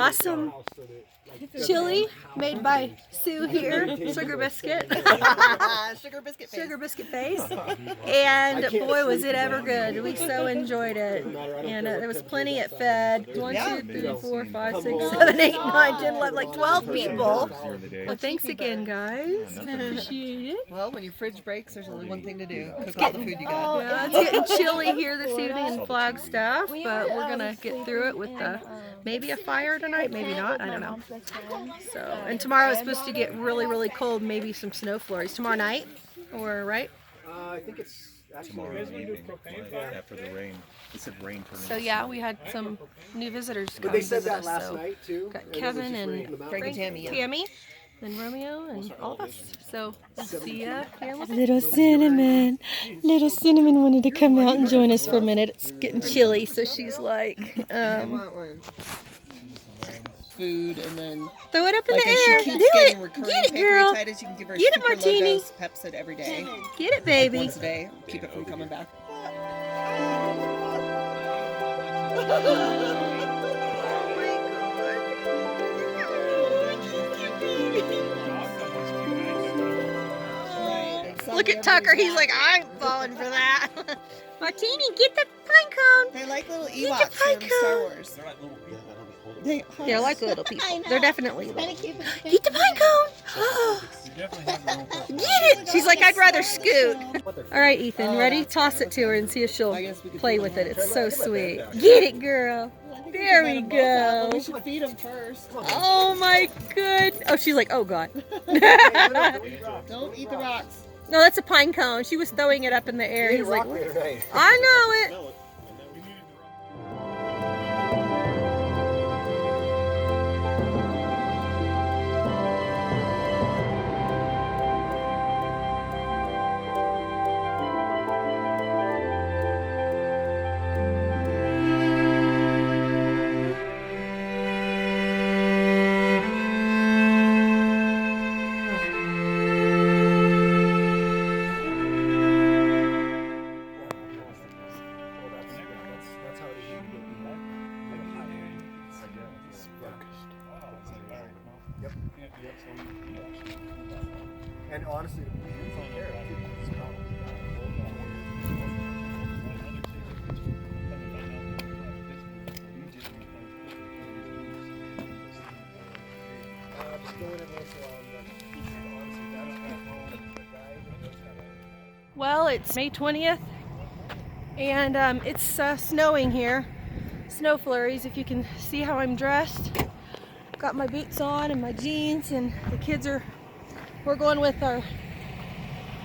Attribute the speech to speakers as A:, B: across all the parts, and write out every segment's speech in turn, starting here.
A: awesome chili made by Sue here, sugar biscuit.
B: Sugar biscuit face.
A: Sugar biscuit face. And boy, was it ever good. We so enjoyed it. And there was plenty. It fed 1, 2, 3, 4, 5, 6, 7, 8, 9, 10, 11, like 12 people. Well, thanks again, guys. Appreciate it.
B: Well, when your fridge breaks, there's only one thing to do. Cook all the food you got.
A: Yeah, it's getting chilly here this evening in Flagstaff, but we're going to get through it with maybe a fire tonight, maybe not, I don't know. So, and tomorrow it's supposed to get really, really cold, maybe some snow flurries. Tomorrow night, or right?
C: I think it's
D: Tomorrow evening, after the rain. It said rain for
A: So yeah, we had some new visitors come
C: But they said
A: visit
C: that
A: us.
C: last
A: So
C: night too.
A: got
C: and it was
A: Kevin
C: just
A: and
C: raining the mountains.
B: Frank and Tammy.
A: Tammy, and Romeo, and all of us. So we'll see ya here.
E: Little Cinnamon wanted to come out and join us for a minute. It's getting chilly, so she's like,
B: Food and then
A: throw it up in
B: like
A: the
B: as
A: air.
B: she
A: Do
B: keeps getting
A: it.
B: recurring
A: Get it, girl.
B: pancreatitis, you can give her
A: Get it,
B: super low
A: Martini.
B: dose Pepcid every day.
A: Get it, baby.
B: Once a day. Keep it from coming back.
A: Look at Tucker. He's like, I ain't falling for that. Martini, get the pine cone.
B: They're like little
A: Get the
B: Ewoks
A: pine
B: from Star
A: cone.
B: Wars.
A: They're like little people. They're definitely little.
E: Get
A: Get the pine cone. Get it. She's like, I'd rather scoot. All right, Ethan, ready? Toss it to her and see if she'll play with it. It's so sweet. Get it, girl. There we go.
B: We should feed them first.
A: Oh my good. Oh, she's like, oh God.
B: Don't eat the rocks.
A: No, that's a pine cone. She was throwing it up in the air. He's like, I know it.
C: And honestly,
A: Well, it's May 20th, and it's snowing here. Snow flurries, if you can see how I'm dressed. Got my boots on and my jeans, and the kids we're going with our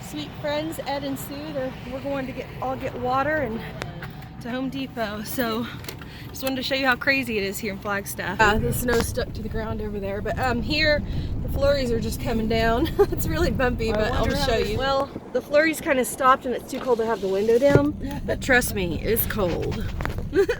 A: sweet friends, Ed and Sue. We're going to all get water and to Home Depot. So just wanted to show you how crazy it is here in Flagstaff. The snow stuck to the ground over there, but here the flurries are just coming down. It's really bumpy, but I'll just show you. Well, the flurries kind of stopped and it's too cold to have the window down, but trust me, it's cold. It's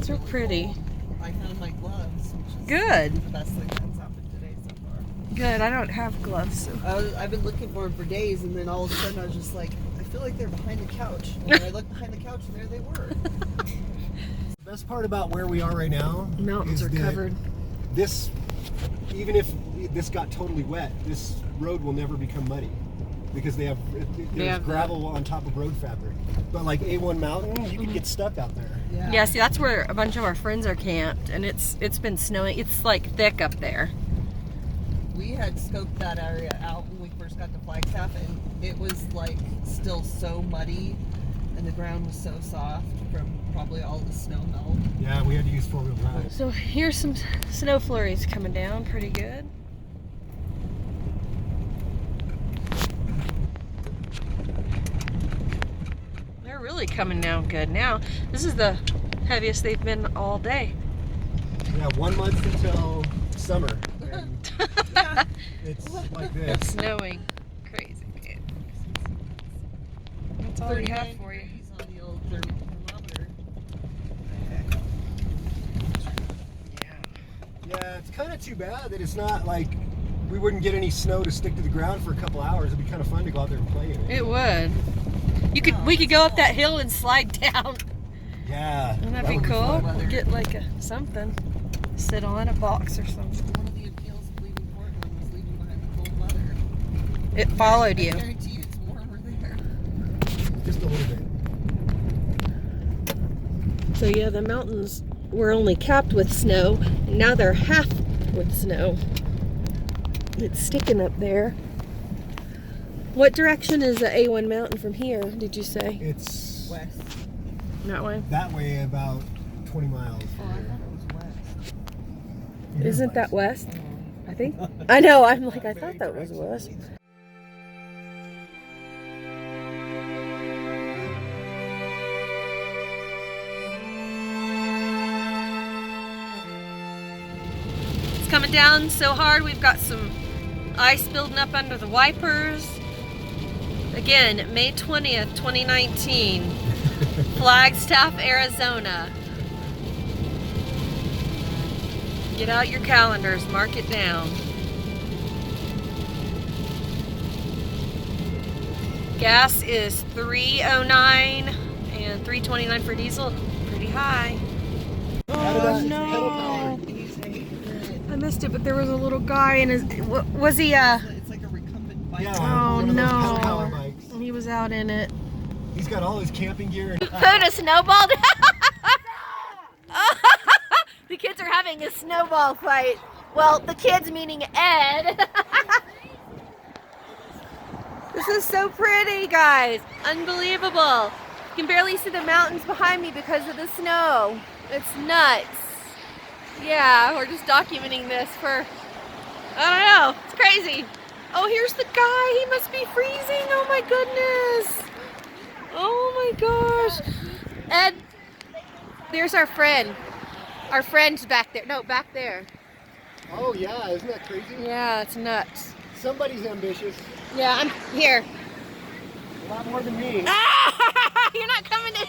A: so pretty.
B: I found my gloves, which is
A: Good.
B: the best thing that's happened today so far.
A: Good, I don't have gloves. So.
B: I've been looking for them for days, and then all of a sudden I was just like, I feel like they're behind the couch. And then I looked behind the couch, and there they were.
C: the best part about where we are right now
A: Mountains
C: is
A: are
C: that
A: covered.
C: This, even if this got totally wet, this road will never become muddy because there's gravel on top of road fabric. But like A1 Mountain, you could get stuck out there.
A: Yeah, see, that's where a bunch of our friends are camped, and it's been snowing. It's like thick up there.
B: We had scoped that area out when we first got to Flagstaff, and it was like still so muddy, and the ground was so soft from probably all the snow melt.
C: Yeah, we had to use four-wheel drive.
A: So here's some snow flurries coming down, pretty good. They're really coming down good now. This is the heaviest they've been all day.
C: Yeah, 1 month until summer. And it's like this.
A: It's snowing. Crazy, man. That's all we have for you.
B: He's on the old thermometer.
C: Yeah, it's kind of too bad that it's not like we wouldn't get any snow to stick to the ground for a couple hours. It'd be kind of fun to go out there and play in it.
A: It would. We could go up that hill and slide down.
C: Yeah.
A: Wouldn't that
C: that
A: be
C: would
A: cool?
C: fun.
B: weather.
A: Get like a something. Sit on a box or something.
B: One of the appeals of leaving Portland was leaving behind the cold weather.
A: It followed
B: I
A: you.
B: guarantee you it's warmer there.
C: Just a little bit.
A: So yeah, the mountains were only capped with snow, and now they're half with snow. It's sticking up there. What direction is the A1 mountain from here, did you say?
C: It's
B: West.
A: That way?
C: that way about 20 miles.
B: Oh, I thought it was west.
C: It is
A: Isn't that
C: west.
A: west? I think. I know, I'm like, I thought that was west. It's coming down so hard, we've got some ice building up under the wipers. Again, May 20th, 2019, Flagstaff, Arizona. Get out your calendars, mark it down. Gas is $3.09 and $3.29 for diesel. Pretty high.
C: How did that-
A: no.
C: pedal power.
A: I missed it, but there was a little guy and was he
B: It's like a recumbent bike.
C: Yeah,
A: Oh,
C: one of those pedal
A: no.
C: power bikes.
A: he was out in it.
C: He's got all his camping gear. And
A: Food snowballed. The kids are having a snowball fight. Well, the kids meaning Ed. This is so pretty, guys. Unbelievable. You can barely see the mountains behind me because of the snow. It's nuts. Yeah, we're just documenting this for, I don't know, it's crazy. Oh, here's the guy. He must be freezing. Oh my goodness. Oh my gosh. Ed, there's our friend. Our friend's back there. No, back there.
C: oh yeah, isn't that crazy?
A: Yeah, it's nuts.
C: Somebody's ambitious.
A: Yeah, I'm here.
C: A lot more than me.
A: Ah, you're not coming in.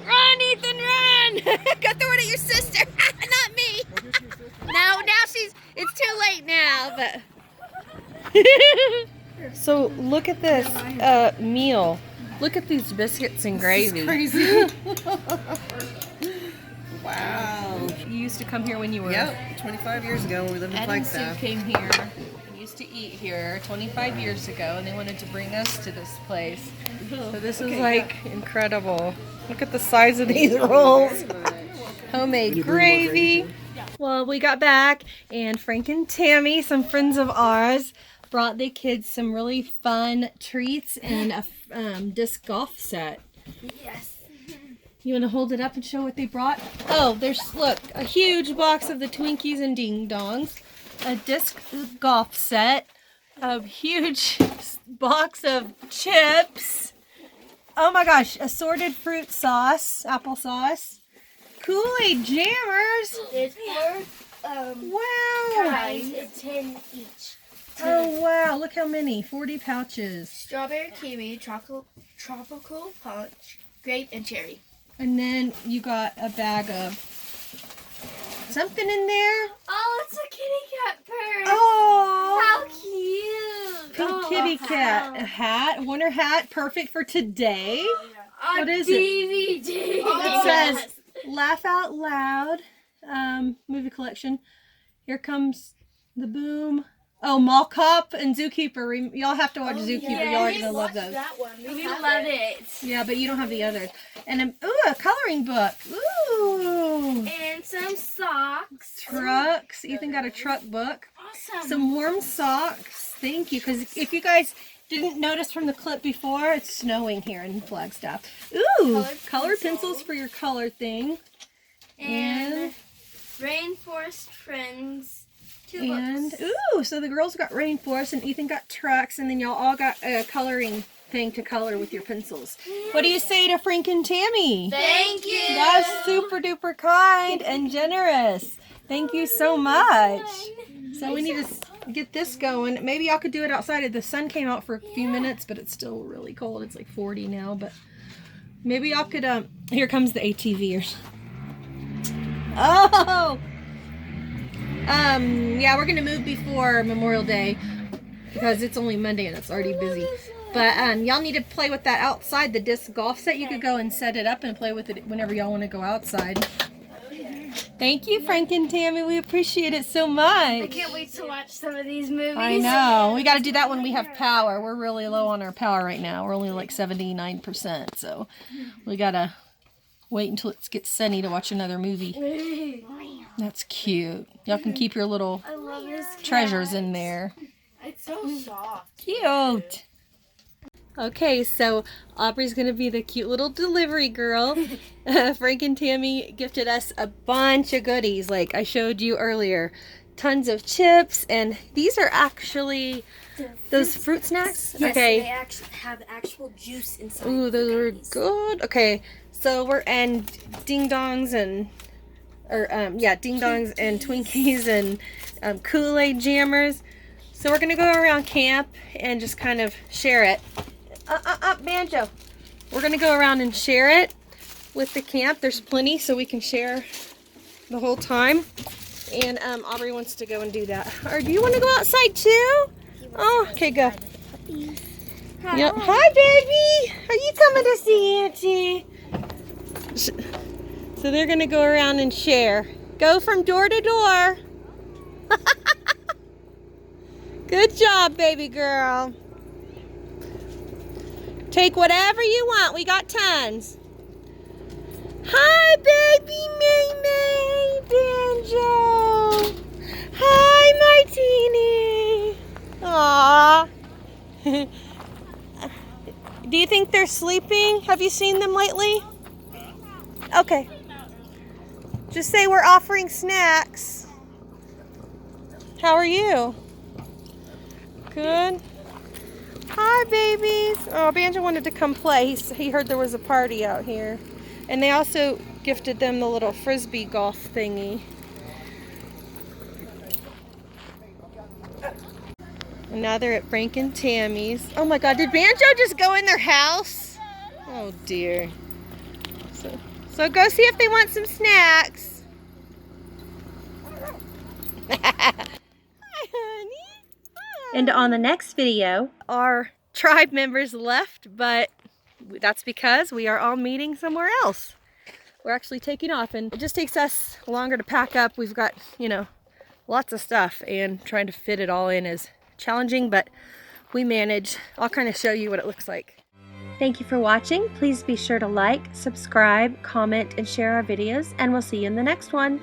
A: Run, Ethan, run. Go throw it at your sister. Not me. No, now it's too late now, but. So look at this meal. Look at these biscuits and gravy.
B: Crazy. Wow.
A: You used to come here when you were.
B: Yep, 25 years ago when we lived in
A: Ed and Sue
B: Flagstaff.
A: came here and used to eat here 25 years ago, and they wanted to bring us to this place. So this is like incredible. Look at the size of these rolls. Homemade gravy. Well, we got back, and Frank and Tammy, some friends of ours, brought the kids some really fun treats and a disc golf set.
E: Yes.
A: You want to hold it up and show what they brought? Oh, there's, look, a huge box of the Twinkies and Ding Dongs, a disc golf set, a huge box of chips. Oh my gosh, assorted fruit sauce, applesauce, Kool-Aid jammers.
E: There's 4
A: Wow.
E: kinds. It's 10 each.
A: Oh wow, look how many, 40 pouches.
E: Strawberry, kiwi, tropical punch, grape, and cherry.
A: And then you got a bag of something in there.
E: Oh, it's a kitty cat purse.
A: Oh.
E: How cute.
A: Pink
E: Oh,
A: kitty
E: wow.
A: cat, a hat, winter hat, perfect for today. What is it?
E: DVD.
A: It says Laugh Out Loud movie collection. Here comes the boom. Oh, Mall Cop and Zookeeper. Y'all have to watch Zookeeper. Y'all are gonna love those.
E: That one. We love it.
A: Yeah, but you don't have the others. And a coloring book. Ooh.
E: And some socks.
A: Trucks. Ethan got a truck book.
E: Awesome.
A: Some warm socks. Thank you. Because if you guys didn't notice from the clip before, it's snowing here in Flagstaff. Ooh, colored pencils for your color thing.
E: And Rainforest Friends. 2
A: And
E: books.
A: ooh, so the girls got rainforest and Ethan got trucks, and then y'all all got a coloring thing to color with your pencils. What do you say to Frank and Tammy?
E: Thank you.
A: That's super duper kind and generous. Thank you so much. So we need to get this going. Maybe y'all could do it outside. The sun came out for a few minutes, but it's still really cold. It's like 40 now, but maybe y'all could, here comes the ATVers. Oh! Yeah, we're gonna move before Memorial Day because it's only Monday and it's already busy. But y'all need to play with that outside, the disc golf set. You could go and set it up and play with it whenever y'all want to go outside. Thank you, Frank and Tammy. We appreciate it so much.
E: I can't wait to watch some of these movies.
A: I know. We got to do that when we have power. We're really low on our power right now. We're only like 79%. So we got to wait until it gets sunny to watch another movie. That's cute. Y'all can keep your little
E: I love this
A: treasures in there.
E: It's so soft.
A: Cute. Okay, so Aubrey's going to be the cute little delivery girl. Frank and Tammy gifted us a bunch of goodies, like I showed you earlier. Tons of chips, and these are actually those fruit snacks?
F: Yes,
A: okay.
F: they actually have actual juice inside.
A: Ooh, those are good. Okay, so and ding dongs and ding dongs and Twinkies and Kool-Aid jammers. So we're gonna go around camp and just kind of share it. Banjo. We're gonna go around and share it with the camp. There's plenty, so we can share the whole time. And Aubrey wants to go and do that. Or do you want to go outside too? Oh, okay, go. Yep. Hi, baby. Are you coming to see Auntie? So they're gonna go around and share. Go from door to door. Good job, baby girl. Take whatever you want. We got tons. Hi, baby May Banjo. Hi, Martini. Aww. Do you think they're sleeping? Have you seen them lately? Okay. Just say we're offering snacks. How are you? Good. Hi, babies. Oh, Banjo wanted to come play. He heard there was a party out here. And they also gifted them the little frisbee golf thingy. And now they're at Frank and Tammy's. Oh my God, did Banjo just go in their house? Oh dear. So go see if they want some snacks. Hi, honey. Hi. And on the next video, our tribe members left, but that's because we are all meeting somewhere else. We're actually taking off, and it just takes us longer to pack up. We've got, lots of stuff, and trying to fit it all in is challenging, but we manage. I'll kind of show you what it looks like. Thank you for watching. Please be sure to like, subscribe, comment, and share our videos, and we'll see you in the next one.